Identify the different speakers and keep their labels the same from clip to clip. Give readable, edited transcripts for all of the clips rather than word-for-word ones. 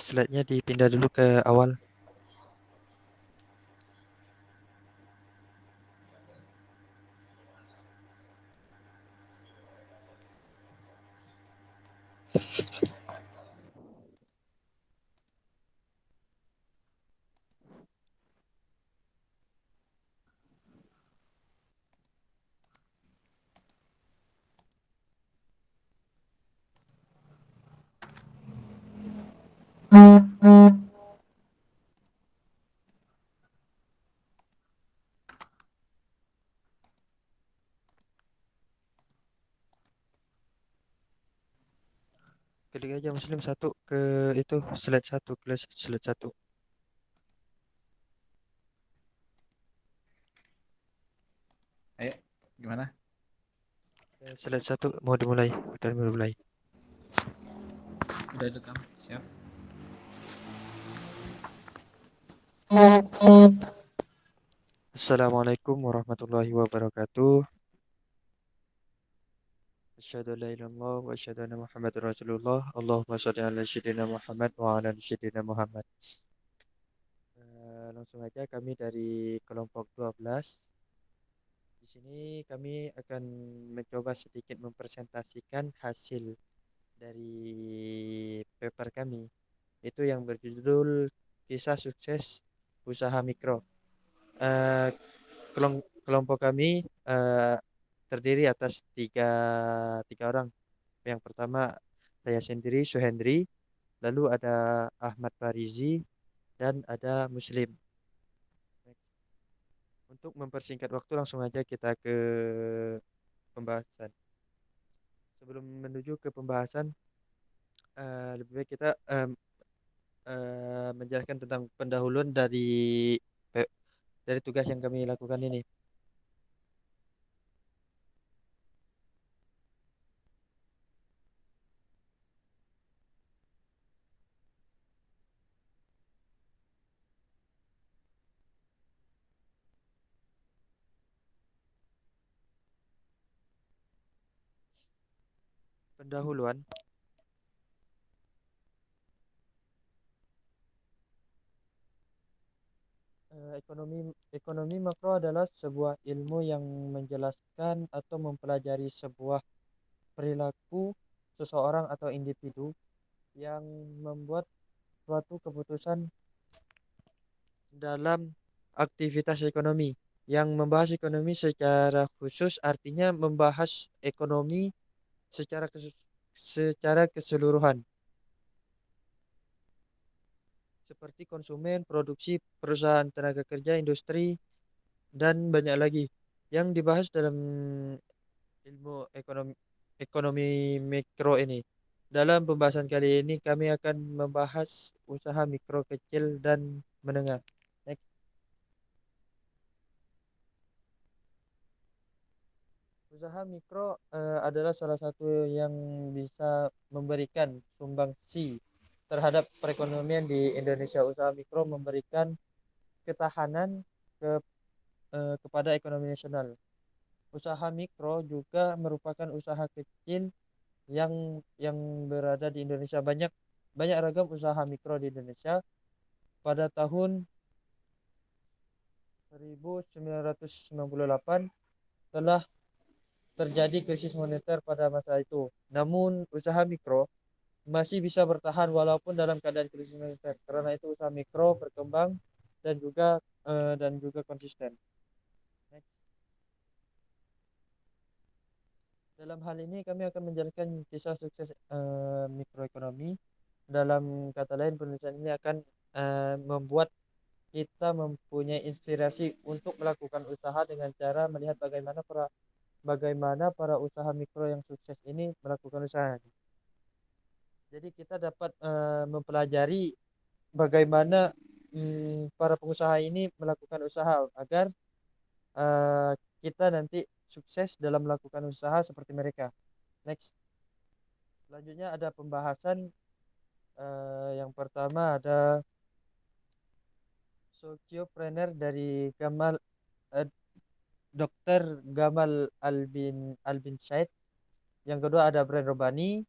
Speaker 1: Slide-nya dipindah dulu ke awal. Klik aja Muslim satu ke itu slide satu, ke slide satu.
Speaker 2: Ayo, gimana?
Speaker 1: Slide satu mau dimulai, udah mulai.
Speaker 2: Udah rekam, siap.
Speaker 1: Assalamualaikum warahmatullahi wabarakatuh. Asyhadu an la ilaha illallah wa asyhadu anna Muhammadar Rasulullah. Allahumma shalli ala sayyidina Muhammad wa ala ali sayyidina Muhammad. Langsung aja kami dari kelompok 12. Di sini kami akan mencoba sedikit mempresentasikan hasil dari paper kami. Itu yang berjudul Kisah Sukses Usaha Mikro. Eh, Kelompok kami terdiri atas tiga orang. Yang pertama saya sendiri, Suhendri, lalu ada Ahmad Farizi, dan ada Muslim. Untuk mempersingkat waktu langsung aja kita ke pembahasan. Sebelum menuju ke pembahasan, lebih baik kita menjelaskan tentang pendahuluan dari tugas yang kami lakukan ini. Pendahuluan. Ekonomi makro adalah sebuah ilmu yang menjelaskan atau mempelajari sebuah perilaku seseorang atau individu yang membuat suatu keputusan dalam aktivitas ekonomi. Yang membahas ekonomi secara khusus artinya membahas ekonomi secara keseluruhan, seperti konsumen, produksi, perusahaan tenaga kerja, industri, dan banyak lagi yang dibahas dalam ilmu ekonomi mikro ini. Dalam pembahasan kali ini kami akan membahas usaha mikro, kecil, dan menengah. Next. Usaha mikro adalah salah satu yang bisa memberikan sumbangsi terhadap perekonomian di Indonesia. Usaha mikro memberikan ketahanan kepada ekonomi nasional. Usaha mikro juga merupakan usaha kecil yang berada di Indonesia. Banyak banyak ragam usaha mikro di Indonesia. Pada tahun 1998 telah terjadi krisis moneter pada masa itu. Namun usaha mikro masih bisa bertahan walaupun dalam keadaan krisis moneter. Karena itu usaha mikro berkembang dan juga konsisten. Next. Dalam hal ini kami akan menjelaskan kisah sukses mikroekonomi. Dalam kata lain, penulisan ini akan membuat kita mempunyai inspirasi untuk melakukan usaha dengan cara melihat bagaimana para usaha mikro yang sukses ini melakukan usaha. Jadi kita dapat mempelajari bagaimana para pengusaha ini melakukan usaha agar eh, kita nanti sukses dalam melakukan usaha seperti mereka. Next. Selanjutnya ada pembahasan yang pertama ada Sociopreneur dari eh, Dr. Gamal Albin Said. Yang kedua ada Brand Robani.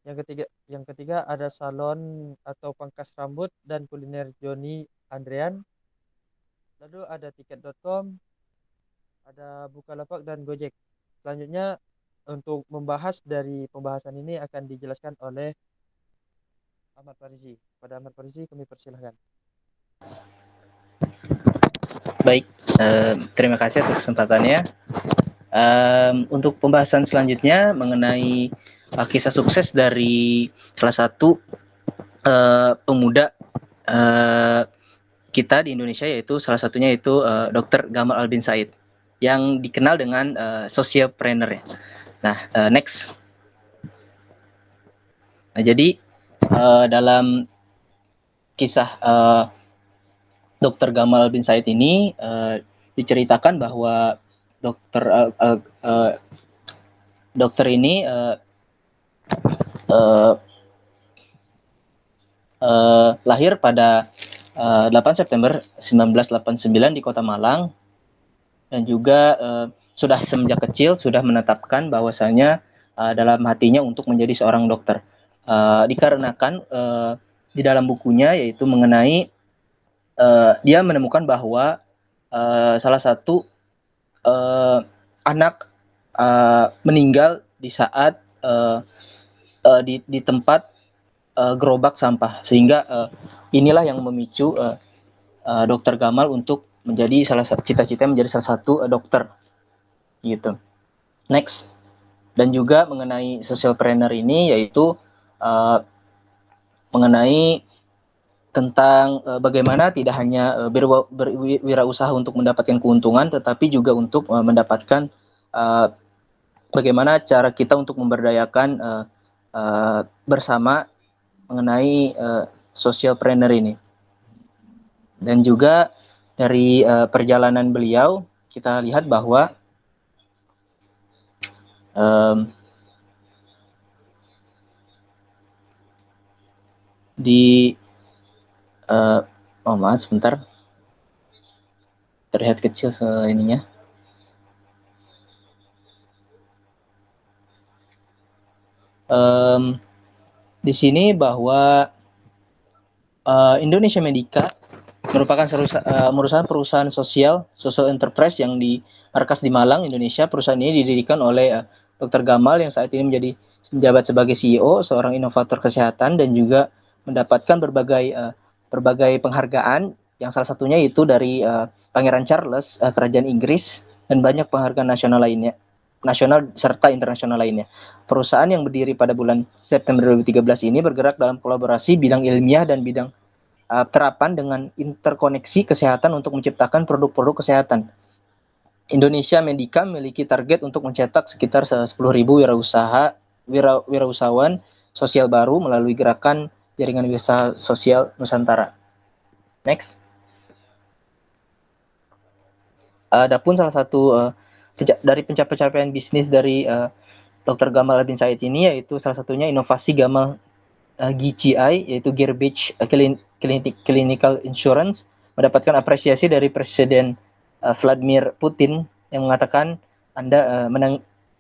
Speaker 1: Yang ketiga ada salon atau pangkas rambut dan kuliner Joni Andrean. Lalu ada tiket.com, ada Bukalapak dan Gojek. Selanjutnya untuk membahas dari pembahasan ini akan dijelaskan oleh Ahmad Farizi. Pada Ahmad Farizi kami persilahkan.
Speaker 3: Baik, terima kasih atas kesempatannya. Untuk pembahasan selanjutnya mengenai kisah sukses dari salah satu pemuda kita di Indonesia, yaitu salah satunya itu Dr. Gamal Albin Said yang dikenal dengan socialpreneur. Nah, next. Nah, jadi dalam kisah Dr. Gamal bin Said ini diceritakan bahwa dokter ini lahir pada 8 September 1989 di Kota Malang, dan juga sudah semenjak kecil sudah menetapkan bahwasanya dalam hatinya untuk menjadi seorang dokter. Dikarenakan di dalam bukunya yaitu mengenai dia menemukan bahwa salah satu anak meninggal di saat di tempat gerobak sampah, sehingga inilah yang memicu Dokter Gamal untuk menjadi cita-cita menjadi salah satu dokter gitu. Next. Dan juga mengenai socialpreneur ini yaitu mengenai tentang bagaimana tidak hanya berwirausaha untuk mendapatkan keuntungan, tetapi juga untuk mendapatkan bagaimana cara kita untuk memberdayakan bersama mengenai socialpreneur ini. Dan juga dari perjalanan beliau kita lihat bahwa maaf sebentar, terlihat kecil ininya. Di sini bahwa Indonesia Medica merupakan perusahaan social enterprise yang markas di Malang, Indonesia. Perusahaan ini didirikan oleh Dr. Gamal yang saat ini menjabat sebagai CEO, seorang inovator kesehatan, dan juga mendapatkan berbagai penghargaan, yang salah satunya itu dari Pangeran Charles, Kerajaan Inggris, dan banyak penghargaan nasional serta internasional lainnya. Perusahaan yang berdiri pada bulan September 2013 ini bergerak dalam kolaborasi bidang ilmiah dan bidang terapan dengan interkoneksi kesehatan untuk menciptakan produk-produk kesehatan. Indonesia Medica memiliki target untuk mencetak sekitar 10.000 wirausahawan sosial baru melalui gerakan jaringan usaha sosial Nusantara. Next. Adapun salah satu dari pencapaian bisnis dari Dr. Gamal bin Said ini yaitu salah satunya inovasi Gamal GCI, yaitu Garbage Clinical Insurance, mendapatkan apresiasi dari Presiden Vladimir Putin yang mengatakan Anda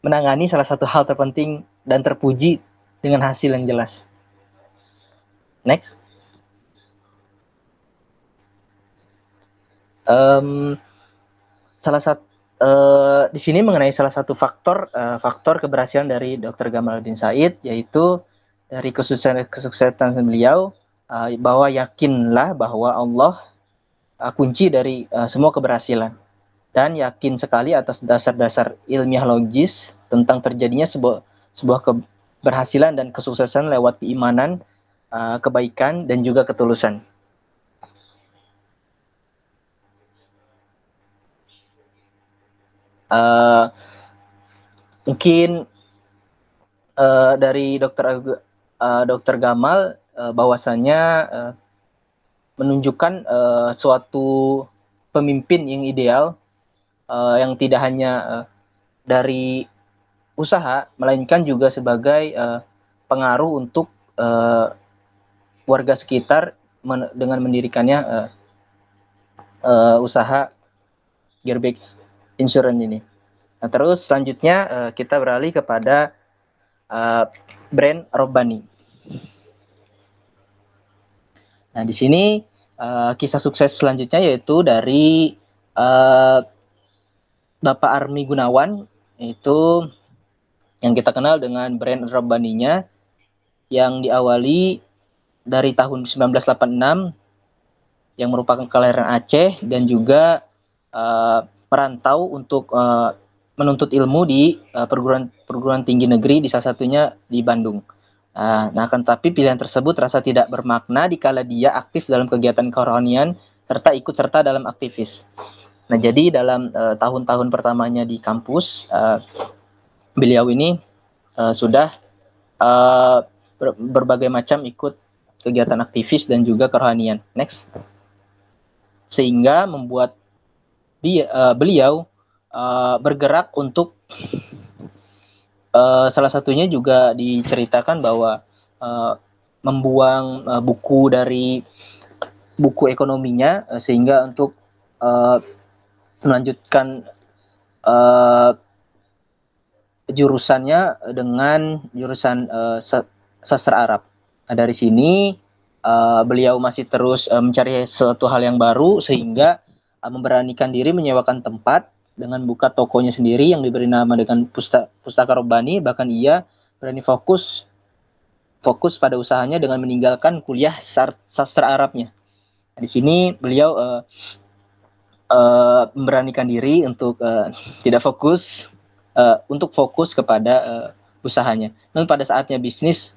Speaker 3: menangani salah satu hal terpenting dan terpuji dengan hasil yang jelas. Next. Di sini mengenai salah satu faktor keberhasilan dari Dr. Gamal bin Said, yaitu dari kesuksesan beliau, bahwa yakinlah bahwa Allah kunci dari semua keberhasilan, dan yakin sekali atas dasar-dasar ilmiah logis tentang terjadinya sebuah keberhasilan dan kesuksesan lewat keimanan, kebaikan, dan juga ketulusan. Mungkin dari Dr. Gamal bahwasannya menunjukkan suatu pemimpin yang ideal, yang tidak hanya dari usaha, melainkan juga sebagai pengaruh untuk warga sekitar dengan mendirikannya usaha Garbage Insurance ini. Nah, terus selanjutnya kita beralih kepada brand Robbani. Nah, di sini kisah sukses selanjutnya yaitu dari Bapak Army Gunawan, yaitu yang kita kenal dengan brand Robbaninya, yang diawali dari tahun 1986, yang merupakan kelahiran Aceh dan juga merantau untuk menuntut ilmu di perguruan tinggi negeri, di salah satunya di Bandung. Nah, akan tetapi pilihan tersebut terasa tidak bermakna dikala dia aktif dalam kegiatan kerohanian serta ikut serta dalam aktivis. Nah, jadi dalam tahun-tahun pertamanya di kampus, beliau ini sudah berbagai macam ikut kegiatan aktivis dan juga kerohanian. Next. Sehingga membuat beliau bergerak untuk salah satunya juga diceritakan bahwa membuang buku dari buku ekonominya sehingga untuk melanjutkan jurusannya dengan jurusan sastra Arab. Nah, dari sini beliau masih terus mencari sesuatu hal yang baru sehingga memberanikan diri menyewakan tempat dengan buka tokonya sendiri yang diberi nama dengan Pustaka Robbani. Bahkan ia berani fokus pada usahanya dengan meninggalkan kuliah sastra Arabnya. Nah, di sini beliau memberanikan diri untuk tidak fokus untuk fokus kepada usahanya. Dan pada saatnya bisnis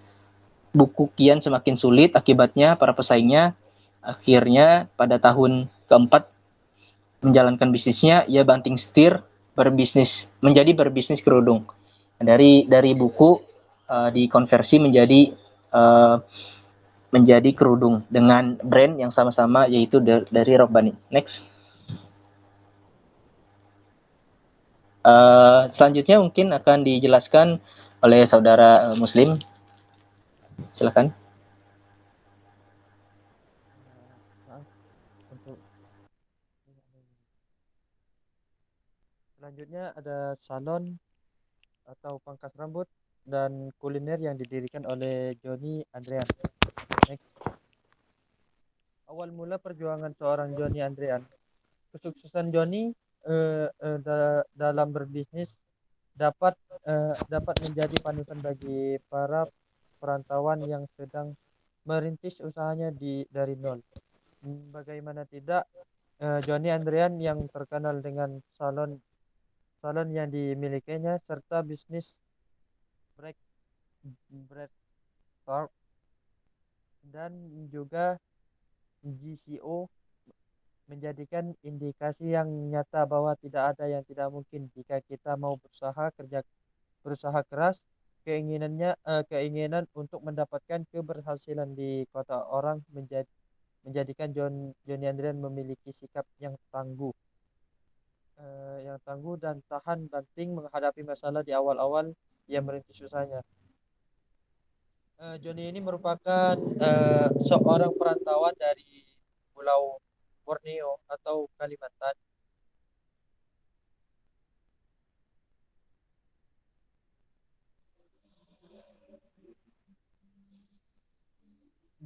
Speaker 3: buku kian semakin sulit, akibatnya para pesaingnya akhirnya pada tahun keempat menjalankan bisnisnya, ia banting setir menjadi berbisnis kerudung. Dari buku dikonversi menjadi kerudung dengan brand yang sama-sama, yaitu dari Robbani. Next. Selanjutnya mungkin akan dijelaskan oleh saudara Muslim. Silakan.
Speaker 1: Untuk selanjutnya ada salon atau pangkas rambut dan kuliner yang didirikan oleh Johnny Andrean. Next. Awal mula perjuangan seorang Johnny Andrean. Kesuksesan Johnny dalam berbisnis dapat menjadi panutan bagi para perantauan yang sedang merintis usahanya dari nol. Bagaimana tidak, Johnny Andrean yang terkenal dengan salon yang dimilikinya serta bisnis bread shop dan juga GCO menjadikan indikasi yang nyata bahwa tidak ada yang tidak mungkin jika kita mau berusaha keras. Keinginan untuk mendapatkan keberhasilan di kota orang menjadikan Johnny Andrean memiliki sikap yang tangguh dan tahan banting menghadapi masalah di awal-awal ia merintis usahanya. Johnny ini merupakan seorang perantauan dari Pulau Borneo atau Kalimantan.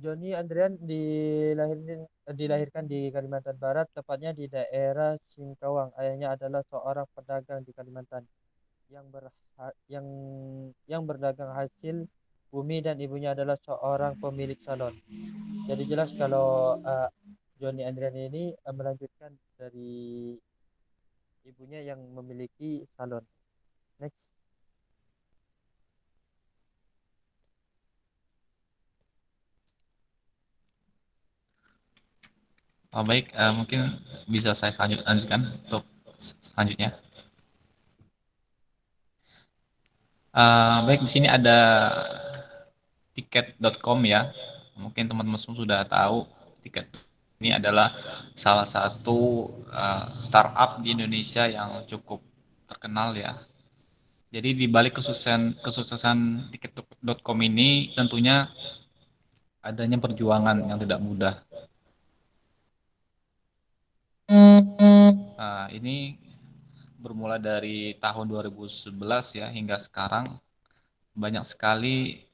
Speaker 1: Johnny Andrean dilahirkan di Kalimantan Barat, tepatnya di daerah Singkawang. Ayahnya adalah seorang pedagang di Kalimantan yang berdagang hasil bumi dan ibunya adalah seorang pemilik salon. Jadi jelas kalau Johnny Andrean ini melanjutkan dari ibunya yang memiliki salon. Next.
Speaker 2: Oh, baik, mungkin bisa saya lanjutkan untuk selanjutnya. Baik, di sini ada tiket.com ya. Mungkin teman-teman semua sudah tahu tiket ini adalah salah satu startup di Indonesia yang cukup terkenal ya. Jadi di balik kesuksesan tiket.com ini tentunya adanya perjuangan yang tidak mudah. Ini bermula dari tahun 2011 ya hingga sekarang banyak sekali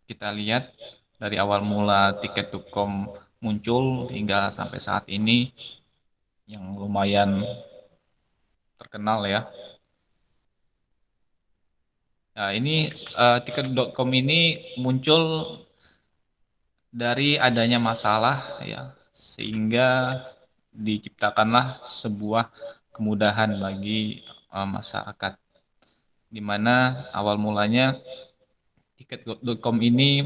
Speaker 2: kita lihat dari awal mula tiket.com muncul hingga sampai saat ini yang lumayan terkenal ya. Nah, ini tiket.com ini muncul dari adanya masalah ya, sehingga diciptakanlah sebuah kemudahan bagi masyarakat, di mana awal mulanya tiket.com ini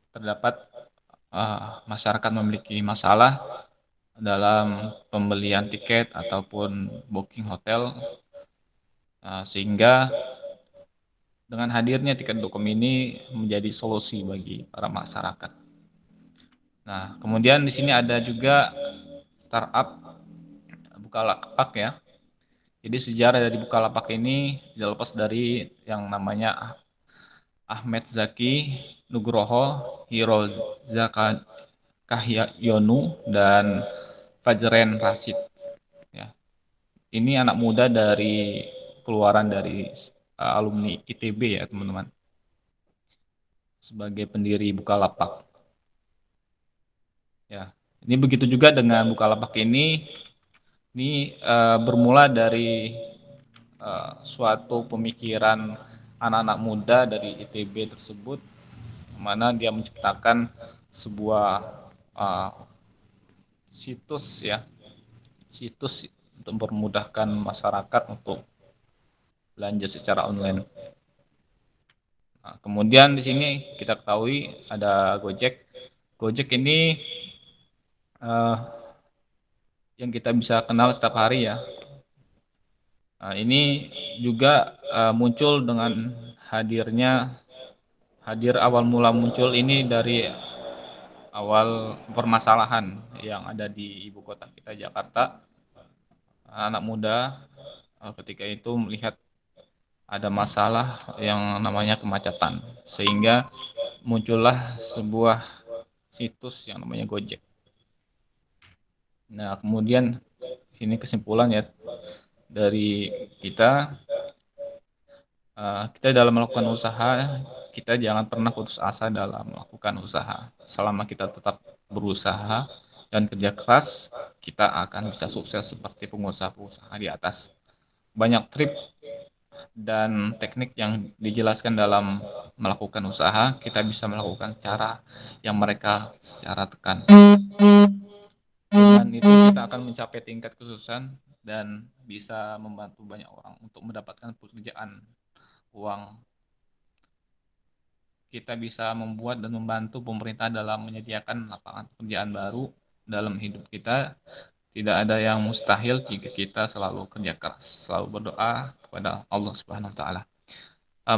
Speaker 2: terdapat masyarakat memiliki masalah dalam pembelian tiket ataupun booking hotel, sehingga dengan hadirnya tiket.com ini menjadi solusi bagi para masyarakat. Nah, kemudian di sini ada juga startup Bukalapak ya. Jadi sejarah dari Bukalapak ini tidak lepas dari yang namanya Ahmed Zaki Nugroho, Hiro Kahyayonu, dan Fajren Rashid. Ya. Ini anak muda dari keluaran dari alumni ITB ya teman-teman, sebagai pendiri Bukalapak. Ya, ini begitu juga dengan Bukalapak ini bermula dari suatu pemikiran anak-anak muda dari ITB tersebut, mana dia menciptakan sebuah situs ya, situs untuk mempermudahkan masyarakat untuk belanja secara online. Nah, kemudian di sini kita ketahui ada Gojek. Gojek ini yang kita bisa kenal setiap hari ya. Nah, ini juga muncul dengan hadir awal mula muncul ini dari awal permasalahan yang ada di ibu kota kita Jakarta. Anak muda ketika itu melihat ada masalah yang namanya kemacetan, sehingga muncullah sebuah situs yang namanya Gojek. Nah, kemudian ini kesimpulan ya dari kita, kita dalam melakukan usaha, kita jangan pernah putus asa dalam melakukan usaha. Selama kita tetap berusaha dan kerja keras, kita akan bisa sukses seperti pengusaha-pengusaha di atas. Banyak trik dan teknik yang dijelaskan dalam melakukan usaha, kita bisa melakukan cara yang mereka secara tekan. Dengan itu kita akan mencapai tingkat kesuksesan dan bisa membantu banyak orang untuk mendapatkan pekerjaan, uang. Kita bisa membuat dan membantu pemerintah dalam menyediakan lapangan pekerjaan baru dalam hidup kita. Tidak ada yang mustahil jika kita selalu kerja keras, selalu berdoa kepada Allah Subhanahu wa taala.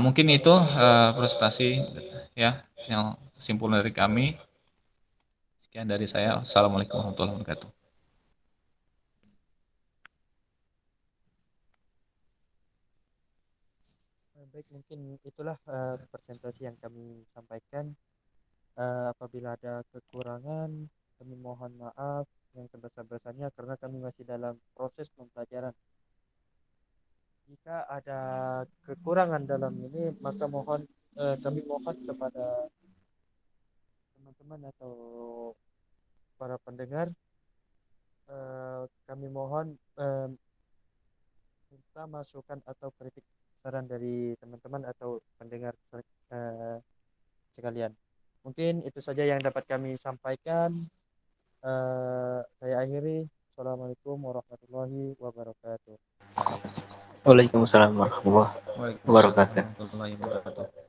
Speaker 2: Mungkin itu presentasi ya yang kesimpulan dari kami. Sekian dari saya. Assalamualaikum warahmatullahi wabarakatuh.
Speaker 1: Baik, mungkin itulah presentasi yang kami sampaikan. Apabila ada kekurangan, kami mohon maaf yang sebesar-besarnya karena kami masih dalam proses pembelajaran. Jika ada kekurangan dalam ini, maka kami mohon kepada teman-teman atau para pendengar, kami mohon minta masukan atau kritik saran dari teman-teman atau pendengar sekalian. Mungkin itu saja yang dapat kami sampaikan. Saya akhiri. Assalamualaikum warahmatullahi wabarakatuh.
Speaker 3: Waalaikumsalam warahmatullahi wabarakatuh.
Speaker 2: Waalaikumsalam warahmatullahi wabarakatuh.